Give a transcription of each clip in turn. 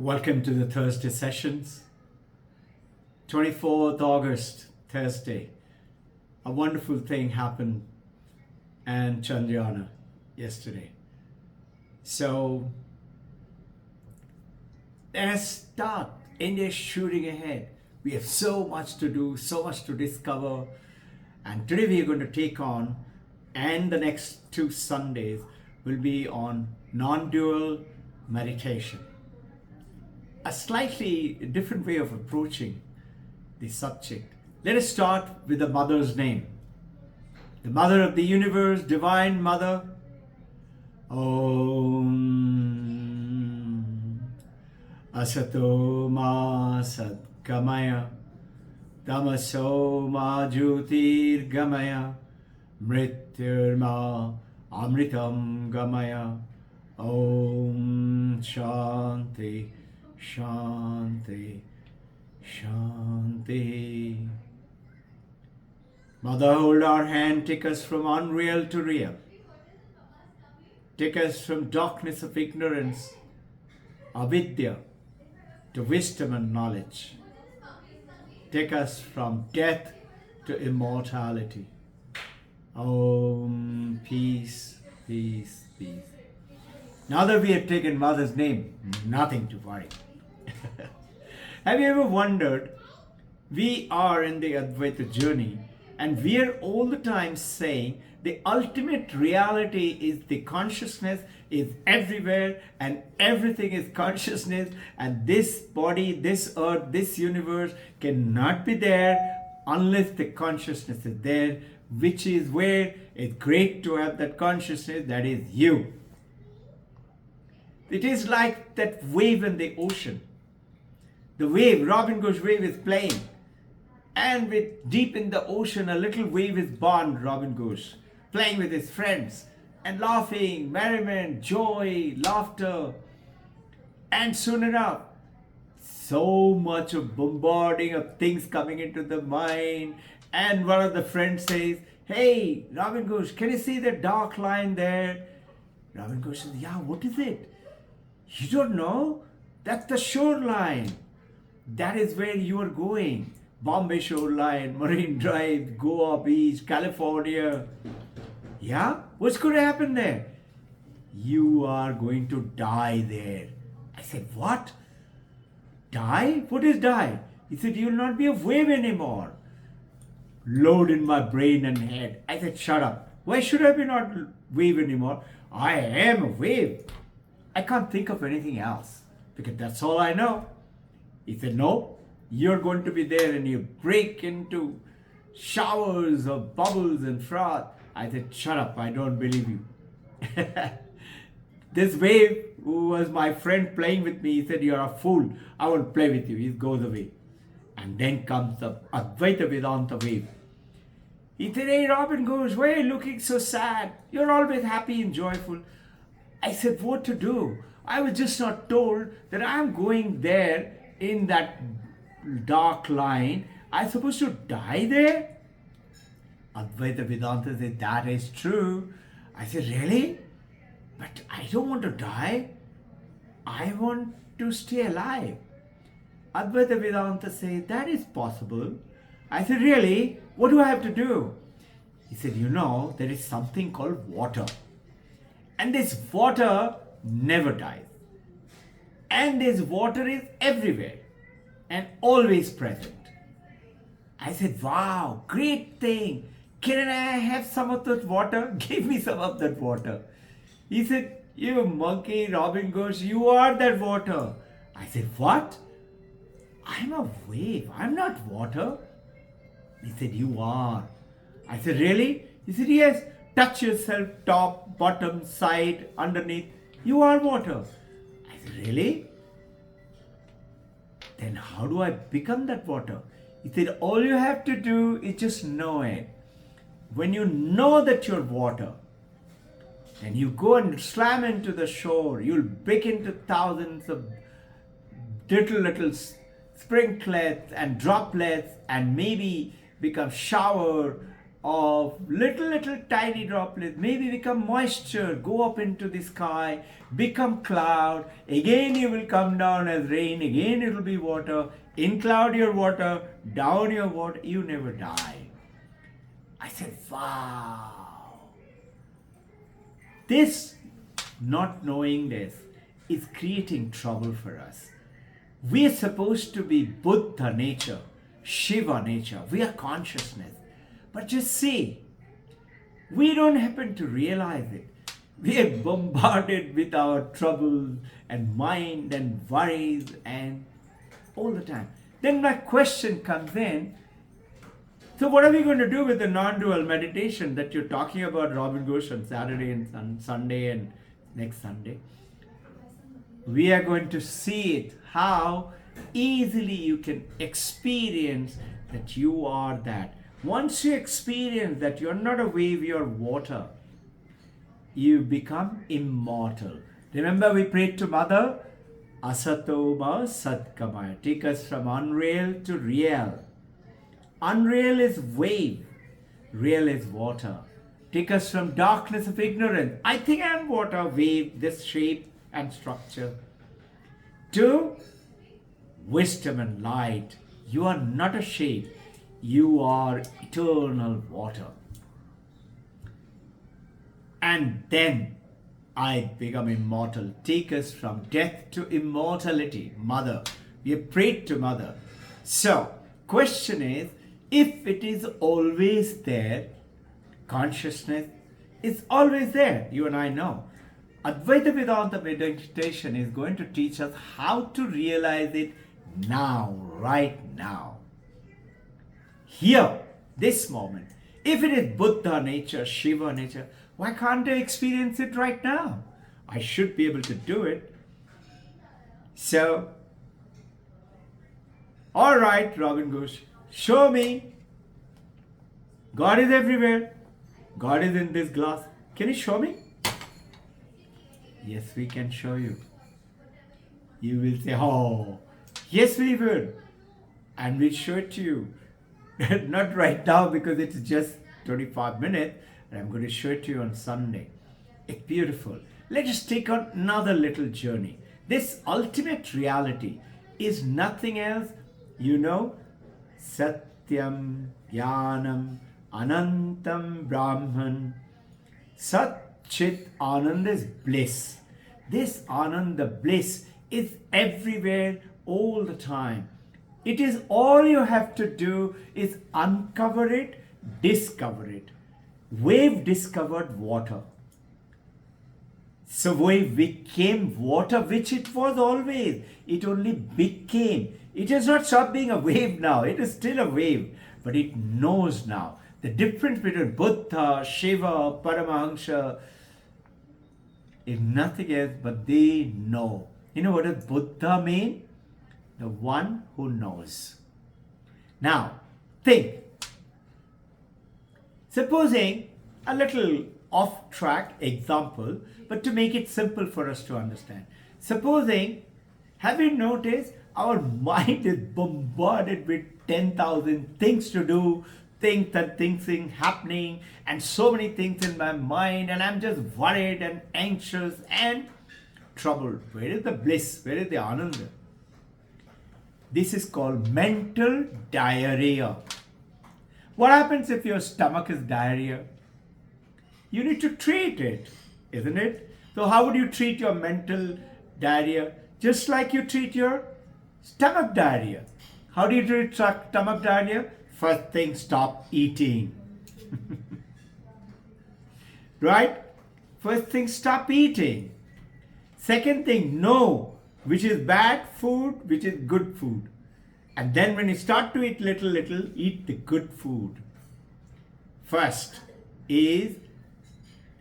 Welcome to the Thursday sessions. 24th August, Thursday. A wonderful thing happened and Chandrayana yesterday. So let us start. India is shooting ahead. We have so much to do, so much to discover. And today we are going to take on, and the next 2 Sundays will be on non-dual meditation. A slightly different way of approaching the subject. Let us start with the mother's name. The mother of the universe, divine mother. Om Asato Ma Satgamaya Tamaso Ma Jyotir Gamaya Mrityur Ma Amritam Gamaya. Om Shanti Shanti, Shanti. Mother, hold our hand, take us from unreal to real. Take us from darkness of ignorance, avidya, to wisdom and knowledge. Take us from death to immortality. Om, peace, peace, peace. Now that we have taken Mother's name, nothing to worry. Have you ever wondered, we are in the Advaitik journey and we are all the time saying the ultimate reality is the consciousness is everywhere and everything is consciousness, and this body, this earth, this universe cannot be there unless the consciousness is there, which is where it's great to have that consciousness, that is you. It is like that wave in the ocean. The wave, Robbin Ghosh wave is playing. And with deep in the ocean, a little wave is born, Robbin Ghosh, playing with his friends and laughing, merriment, joy, laughter. And soon enough, so much of bombarding of things coming into the mind. And one of the friends says, "Hey, Robbin Ghosh, can you see the dark line there?" Robbin Ghosh says, "Yeah, what is it?" "You don't know? That's the shoreline. That is where you are going. Bombay shoreline, Marine Drive, Goa Beach, California." "Yeah? What's going to happen there?" "You are going to die there." I said, "What? Die? What is die?" He said, "You will not be a wave anymore." Load in my brain and head. I said, "Shut up. Why should I be not wave anymore? I am a wave. I can't think of anything else because that's all I know." He said, "No, you're going to be there and you break into showers of bubbles and froth." I said, "Shut up, I don't believe you." This wave, who was my friend playing with me, he said, "You're a fool. I won't play with you." He goes away. And then comes the Advaita Vedanta wave. He said, "Hey, Robbin Ghosh, why are you looking so sad? You're always happy and joyful." I said, "What to do? I was just not told that I'm going there in that dark line. I'm supposed to die there?" Advaita Vedanta said, "That is true." I said, "Really? But I don't want to die. I want to stay alive." Advaita Vedanta said, "That is possible." I said, "Really? What do I have to do?" He said, "You know, there is something called water. And this water never dies. And this water is everywhere and always present." I said, "Wow, great thing. Can I have some of that water? Give me some of that water." He said, "You monkey, Robbin Ghosh, you are that water." I said, "What? I'm a wave. I'm not water." He said, "You are." I said, "Really?" He said, "Yes. Touch yourself, top, bottom, side, underneath. You are water." I said, "Really? Then how do I become that water?" He said, "All you have to do is just know it. When you know that you're water, then you go and slam into the shore. You'll break into thousands of little sprinklets and droplets and maybe become shower of little tiny droplets, maybe become moisture, go up into the sky, become cloud, again you will come down as rain, again it will be water, in cloud your water, down your water, you never die. I said, wow. This, not knowing this, is creating trouble for us. We are supposed to be Buddha nature, Shiva nature. We are consciousness. But just see, we don't happen to realize it. We are bombarded with our troubles and mind and worries and all the time. Then my question comes in, so what are we going to do with the non-dual meditation that you're talking about, Robbin Ghosh, on Saturday and Sunday and next Sunday? We are going to see it, how easily you can experience that you are that. Once you experience that you're not a wave, you're water, you become immortal. Remember we prayed to Mother, Asato Ma Satkamaya. Take us from unreal to real. Unreal is wave, real is water. Take us from darkness of ignorance. I think I am water, wave, this shape and structure, to wisdom and light. You are not a shape. You are eternal water. And then I become immortal. Take us from death to immortality. Mother. We have prayed to Mother. So, question is, if it is always there, consciousness is always there. You and I know. Advaita Vedanta meditation is going to teach us how to realize it now, right now. Here, this moment. If it is Buddha nature, Shiva nature, why can't I experience it right now? I should be able to do it. So, all right, Robbin Ghosh, show me. God is everywhere. God is in this glass. Can you show me? Yes, we can show you. You will say, oh, yes, we will. And we'll show it to you. Not right now because it's just 25 minutes. And I'm going to show it to you on Sunday. It's beautiful. Let us take on another little journey. This ultimate reality is nothing else, you know, Satyam, Jnanam, Anantam, Brahman. Sat Chit Ananda is bliss. This Ananda bliss is everywhere all the time. It is all you have to do is uncover it, discover it. Wave discovered water. So wave became water, which it was always. It only became. It has not stopped being a wave now. It is still a wave. But it knows now. The difference between Buddha, Shiva, Paramahansa is nothing else but they know. You know what does Buddha mean? The one who knows. Now, think. Supposing a little off-track example, but to make it simple for us to understand. Supposing, have you noticed our mind is bombarded with 10,000 things to do, things happening, and so many things in my mind, and I'm just worried and anxious and troubled. Where is the bliss? Where is the ananda? This is called mental diarrhea. What happens if your stomach is diarrhea? You need to treat it, isn't it? So how would you treat your mental diarrhea? Just like you treat your stomach diarrhea. How do you treat stomach diarrhea? First thing, stop eating. Right? First thing, stop eating. Second thing, know which is bad food, which is good food. And then when you start to eat little, eat the good food. First is,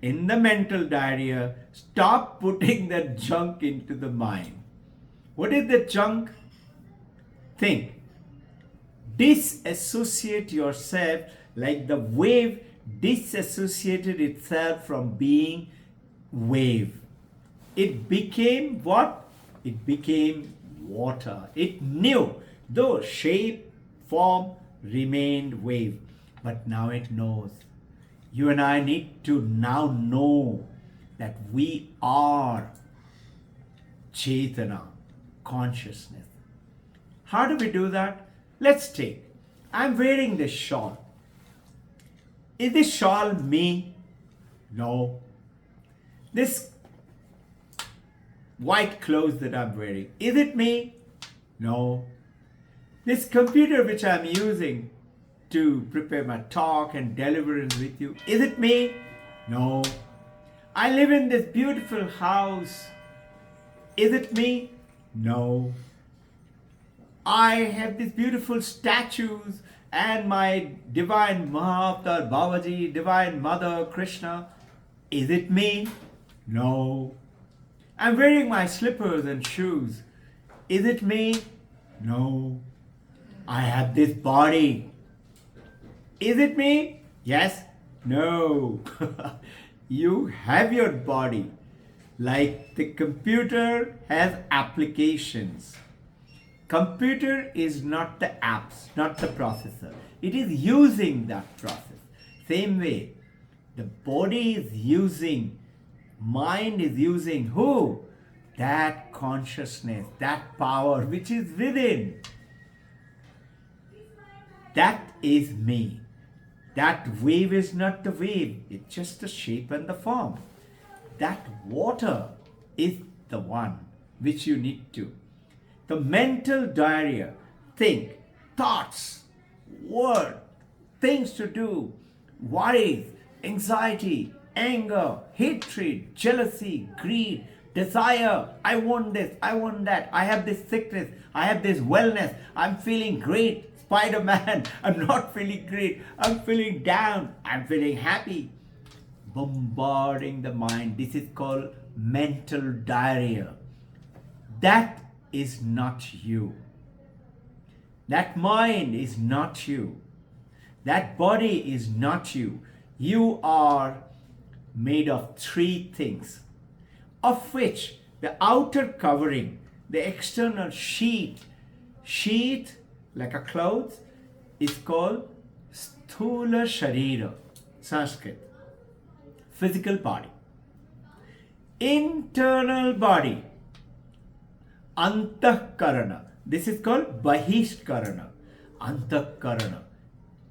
in the mental diarrhea, stop putting that junk into the mind. What is the junk? Think. Disassociate yourself like the wave disassociated itself from being wave. It became what? It became water. It knew, though shape, form remained wave. but now it knows. You and I need to now know that we are Chaitana, consciousness. How do we do that? Let's take. I'm wearing this shawl. Is this shawl me? No. This white clothes that I'm wearing, is it me? No. This computer which I'm using to prepare my talk and deliverance with you, is it me? No. I live in this beautiful house. Is it me? No. I have these beautiful statues and my divine Mahavatar, Babaji, divine Mother, Krishna. Is it me? No. I'm wearing my slippers and shoes. Is it me? No. I have this body. Is it me? Yes. No. You have your body. Like the computer has applications. Computer is not the apps, not the processor. It is using that process. Same way, the body is using, mind is using who? That consciousness, that power which is within. That is me. That wave is not the wave. It's just the shape and the form. That water is the one which you need to. The mental diarrhea, think, thoughts, word, things to do, worries, anxiety, anger, hatred, jealousy, greed, desire. I want this, I want that. I have this sickness, I have this wellness. I'm feeling great. Spider-Man, I'm not feeling great. I'm feeling down. I'm feeling happy. Bombarding the mind. This is called mental diarrhea. That is not you. That mind is not you. That body is not you. You are made of three things, of which the outer covering, the external sheet like a cloth, is called Sthula Sharira, Sanskrit, physical body. Internal body, Antahkarana. This is called Bahishkarana. Antahkarana.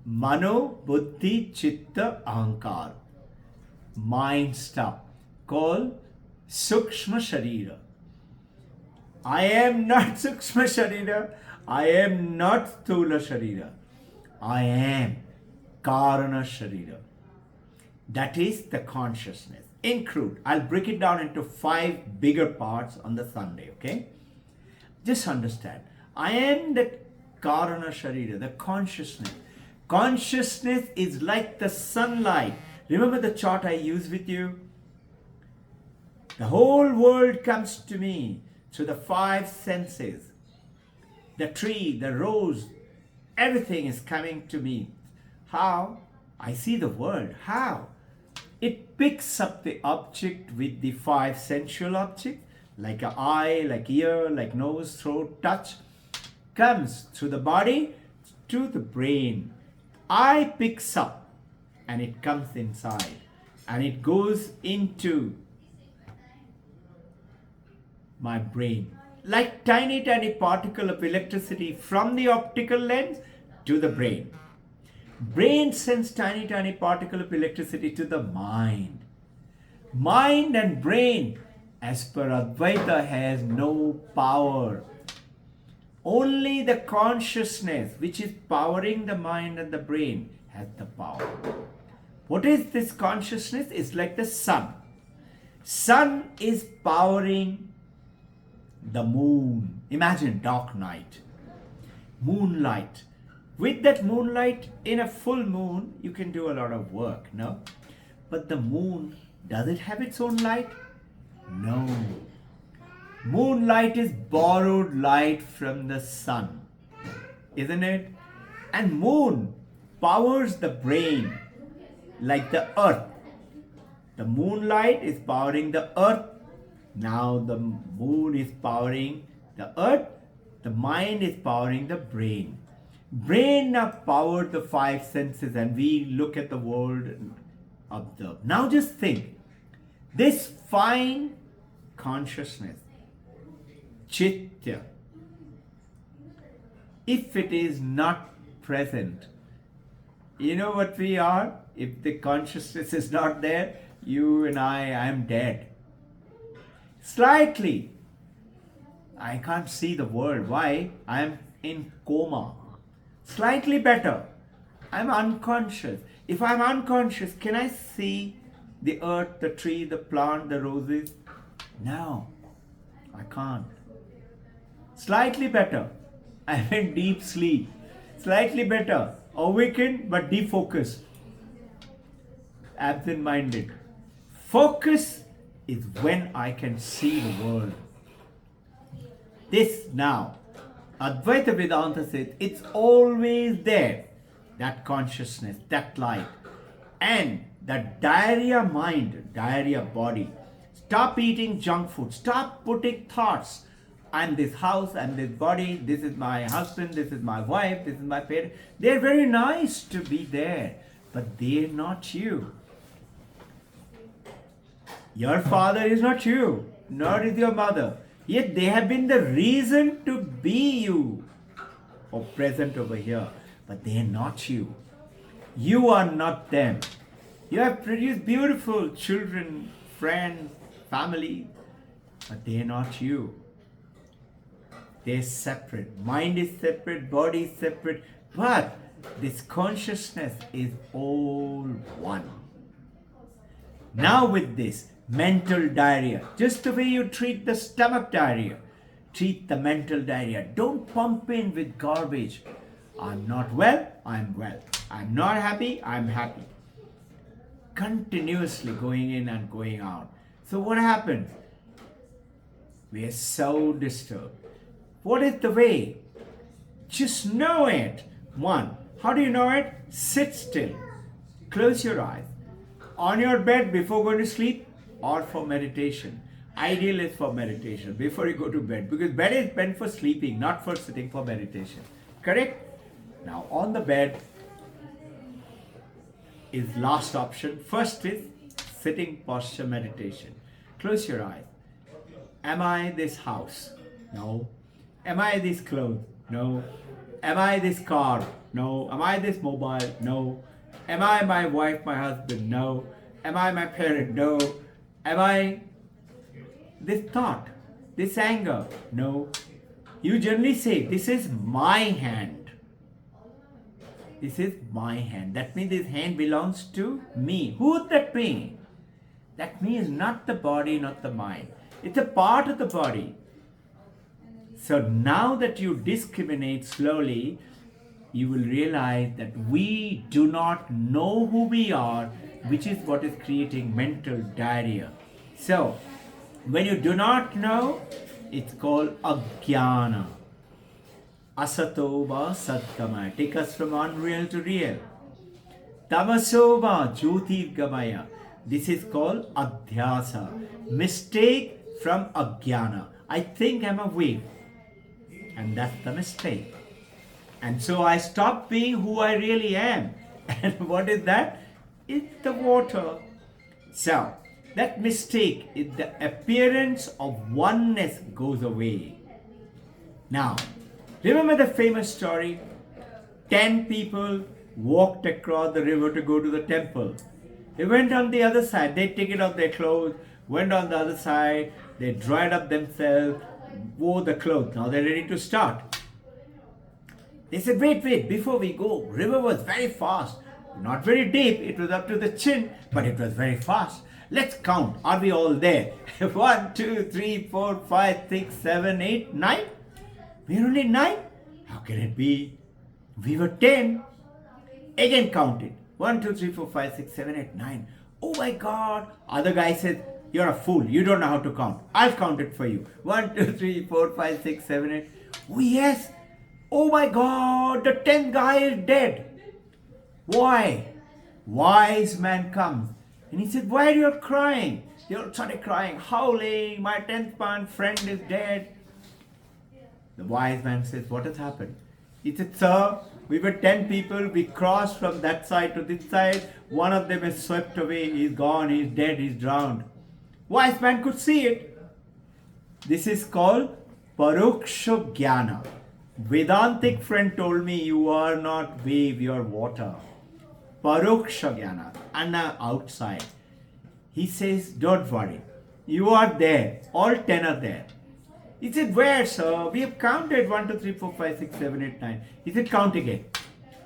Mano, Buddhi, Chitta, Ahankar. Mind stuff called Sukshma Sharira. I am not Sukshma Sharira. I am not Sthula Sharira. I am Karana Sharira. That is the consciousness. In crude, I'll break it down into 5 bigger parts on the Sunday, okay? Just understand. I am the Karana Sharira, the consciousness. Consciousness is like the sunlight. Remember the chart I used with you? The whole world comes to me through the 5 senses. The tree, the rose, everything is coming to me. How? I see the world. How? It picks up the object with the 5 sensual objects, like an eye, like ear, like nose, throat, touch, comes through the body to the brain. Eye picks up and it comes inside and it goes into my brain. Like tiny particle of electricity from the optical lens to the brain. Brain sends tiny particle of electricity to the mind. Mind and brain, as per Advaita, has no power. Only the consciousness, which is powering the mind and the brain, has the power. What is this consciousness? It's like the sun. Sun is powering the moon. Imagine dark night, moonlight. With that moonlight, in a full moon, you can do a lot of work, no? But the moon, does it have its own light? No. Moonlight is borrowed light from the sun, isn't it? And moon powers the brain like the earth. The moonlight is powering the earth. Now the moon is powering the earth. The mind is powering the brain. Brain now powered the five senses and we look at the world and observe. Now just think, this fine consciousness, chitta, if it is not present, you know what we are? If the consciousness is not there, you and I am dead. Slightly. I can't see the world. Why? I am in coma. Slightly better. I'm unconscious. If I'm unconscious, can I see the earth, the tree, the plant, the roses? No, I can't. Slightly better. I'm in deep sleep. Slightly better. Awakened but defocused. Absent-minded. Focus is when I can see the world. This now, Advaita Vedanta says, it's always there. That consciousness, that light. And that diarrhea mind, diarrhea body. Stop eating junk food. Stop putting thoughts. I'm this house, I'm this body, this is my husband, this is my wife, this is my parent. They're very nice to be there, but they're not you. Your father is not you, nor is your mother. Yet they have been the reason to be you or present over here, but they are not you. You are not them. You have produced beautiful children, friends, family, but they are not you. They're separate. Mind is separate, body is separate, but this consciousness is all one. Now with this mental diarrhea, just the way you treat the stomach diarrhea, treat the mental diarrhea. Don't pump in with garbage. I'm not well, I'm well. I'm not happy, I'm happy. Continuously going in and going out. So what happens? We are so disturbed. What is the way? Just know it. One, how do you know it? Sit still. Close your eyes. On your bed before going to sleep or for meditation. Ideal is for meditation before you go to bed, because bed is meant for sleeping, not for sitting for meditation. Correct? Now on the bed is last option. First is sitting posture meditation. Close your eyes. Am I this house? No. Am I this clothes? No. Am I this car? No. Am I this mobile? No. Am I my wife, my husband? No. Am I my parent? No. Am I this thought? This anger? No. You generally say, this is my hand. This is my hand. That means this hand belongs to me. Who is that me? That me is not the body, not the mind. It's a part of the body. So now that you discriminate slowly, you will realize that we do not know who we are, which is what is creating mental diarrhea. So, when you do not know, it's called ajnana. Asato va satgamaya. Take us from unreal to real. Tamaso va jyotirgamaya. This is called adhyasa. Mistake from ajnana. I think I'm awake. And that's the mistake. And so I stop being who I really am. And what is that? It's the water. So, that mistake is the appearance of oneness goes away. Now, remember the famous story? 10 people walked across the river to go to the temple. They went on the other side. They taken off their clothes, went on the other side. They dried up themselves, wore the clothes. Now they're ready to start. They said, wait, before we go. River was very fast. Not very deep. It was up to the chin, but it was very fast. Let's count. Are we all there? 1, 2, 3, 4, 5, 6, 7, 8, 9. We're only 9. How can it be? We were 10. Again counted. 1, 2, 3, 4, 5, 6, 7, 8, 9. Oh my God. Other guy said, you're a fool. You don't know how to count. I'll count it for you. 1, 2, 3, 4, 5, 6, 7, 8. Oh yes. Oh my God. The 10th guy is dead. Why? Wise man comes. And he said, why are you crying? They all started crying, howling. My 10th man friend is dead. The wise man says, what has happened? He said, sir, We were 10 people. We crossed from that side to this side. One of them is swept away. He's gone. He's dead. He's drowned. Wise man could see it. This is called Paroksha Jnana. Vedantic friend told me you are not wave, you are water. Paroksha Jnana. And now outside. He says, don't worry. You are there. All 10 are there. He said, where, sir? We have counted 1, 2, 3, 4, 5, 6, 7, 8, 9. He said, count again.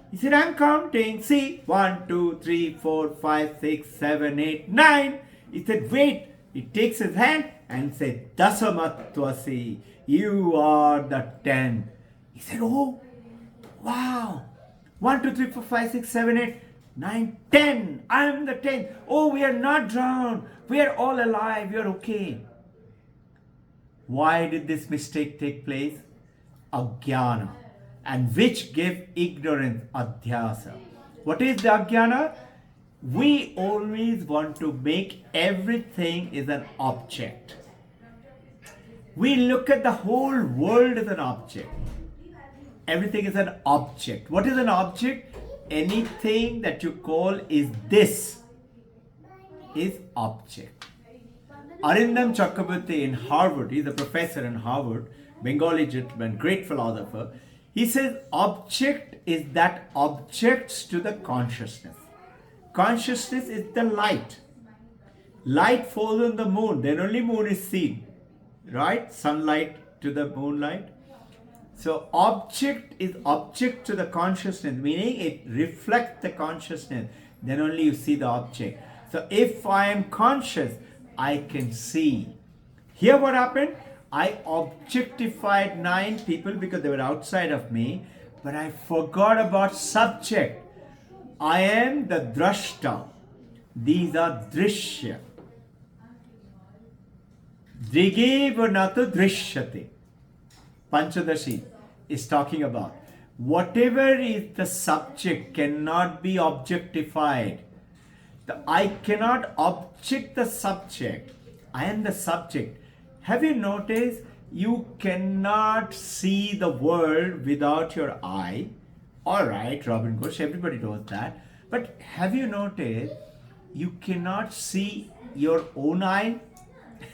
He said, I'm counting. See, 1, 2, 3, 4, 5, 6, 7, 8, 9. He said, wait. He takes his hand and said, Dasamatvasi. You are the 10. He said, oh, wow. 1, 2, 3, 4, 5, 6, 7, 8, 9, 10. I am the 10th. Oh, we are not drowned. We are all alive. We are okay. Why did this mistake take place? Ajnana. And which gave ignorance, adhyasa. What is the ajnana? We always want to make everything is an object. We look at the whole world as an object. Everything is an object. What is an object? Anything that you call is this is object. Arindam Chakraborty in Harvard, he's a professor in Harvard, Bengali gentleman, great philosopher. He says object is that objects to the consciousness. Consciousness is the light. Light falls on the moon, then only moon is seen. Right? Sunlight to the moonlight. So object is object to the consciousness, meaning it reflects the consciousness. Then only you see the object. So if I am conscious, I can see. Here what happened? I objectified 9 people because they were outside of me, but I forgot about subject. I am the drashta. These are drishya. Drige varnata drishyate. Panchadashi is talking about. Whatever is the subject cannot be objectified. I cannot object the subject. I am the subject. Have you noticed you cannot see the world without your eye? Alright, Robbin Ghosh, everybody knows that. But have you noticed you cannot see your own eye?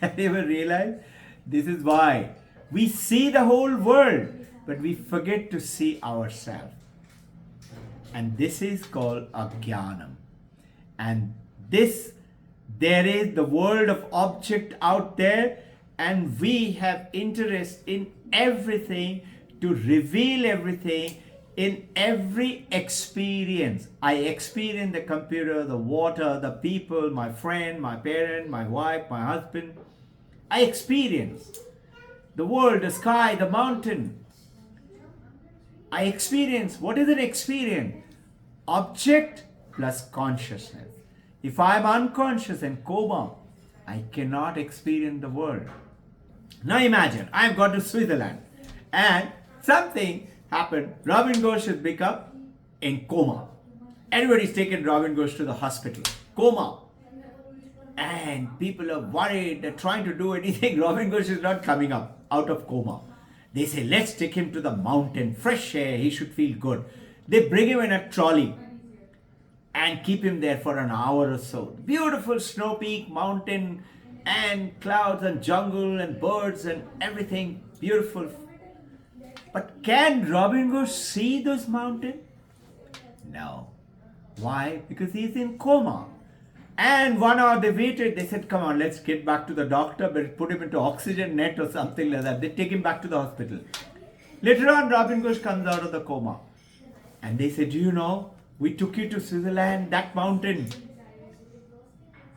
Have you ever realized? This is why. We see the whole world, but we forget to see ourselves. And this is called ajnanam. And this, there is the world of object out there, and we have interest in everything to reveal everything in every experience. I experience the computer, the water, the people, my friend, my parent, my wife, my husband. I experience the world, the sky, the mountain. I experience. What is an experience? Object plus consciousness. If I am unconscious and coma, I cannot experience the world. Now imagine, I have gone to Switzerland and something happened. Robbin Ghosh has become in coma. Everybody's taken Robbin Ghosh to the hospital. Coma. And people are worried, they're trying to do anything. Robbin Ghosh is not coming up out of coma. They say, let's take him to the mountain, fresh air, he should feel good. They bring him in a trolley and keep him there for an hour or so. Beautiful snow peak, mountain, and clouds and jungle and birds and everything beautiful. But can Robbin Ghosh see those mountains? No. Why? Because he's in coma. And 1 hour they waited. They said, come on, let's get back to the doctor, but put him into oxygen net or something like that. They take him back to the hospital. Later on, Robbin Ghosh comes out of the coma. And they said, do you know, we took you to Switzerland, that mountain.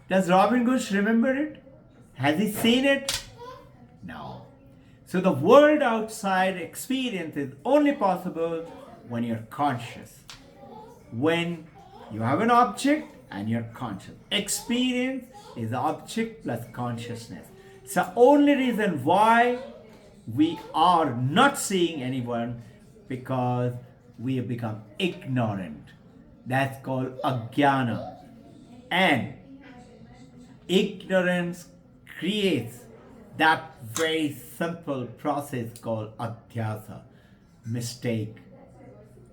Does Robbin Ghosh remember it? Has he seen it? No. So the world outside experience is only possible when you're conscious. When you have an object and you're conscious. Experience is object plus consciousness. It's the only reason why we are not seeing anyone, because we have become ignorant. That's called ajnana. And ignorance creates that very simple process called adhyasa, mistake.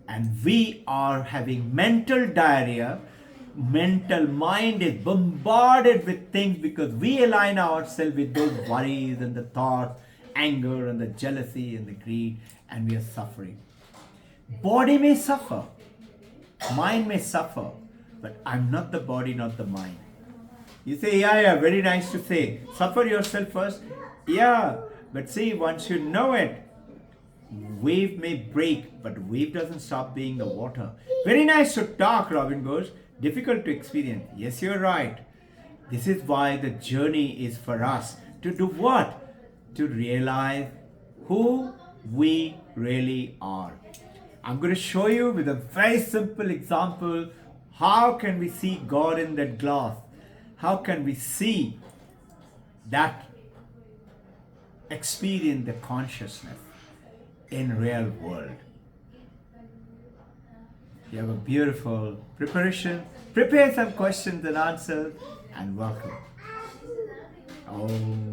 And we are having mental diarrhea. Mental mind is bombarded with things because we align ourselves with those worries and the thoughts, anger and the jealousy and the greed, and we are suffering. Body may suffer, mind may suffer, but I'm not the body, not the mind. You say, yeah, very nice to say. Suffer yourself first. Yeah, but see, once you know it, wave may break, but wave doesn't stop being the water. Very nice to talk, Robbin Ghosh. Difficult to experience. Yes, you're right. This is why the journey is for us to do what? To realize who we really are. I'm going to show you with a very simple example, how can we see God in that glass? How can we see that experience the consciousness in real world? You have a beautiful preparation. Prepare some questions and answers, and welcome. Om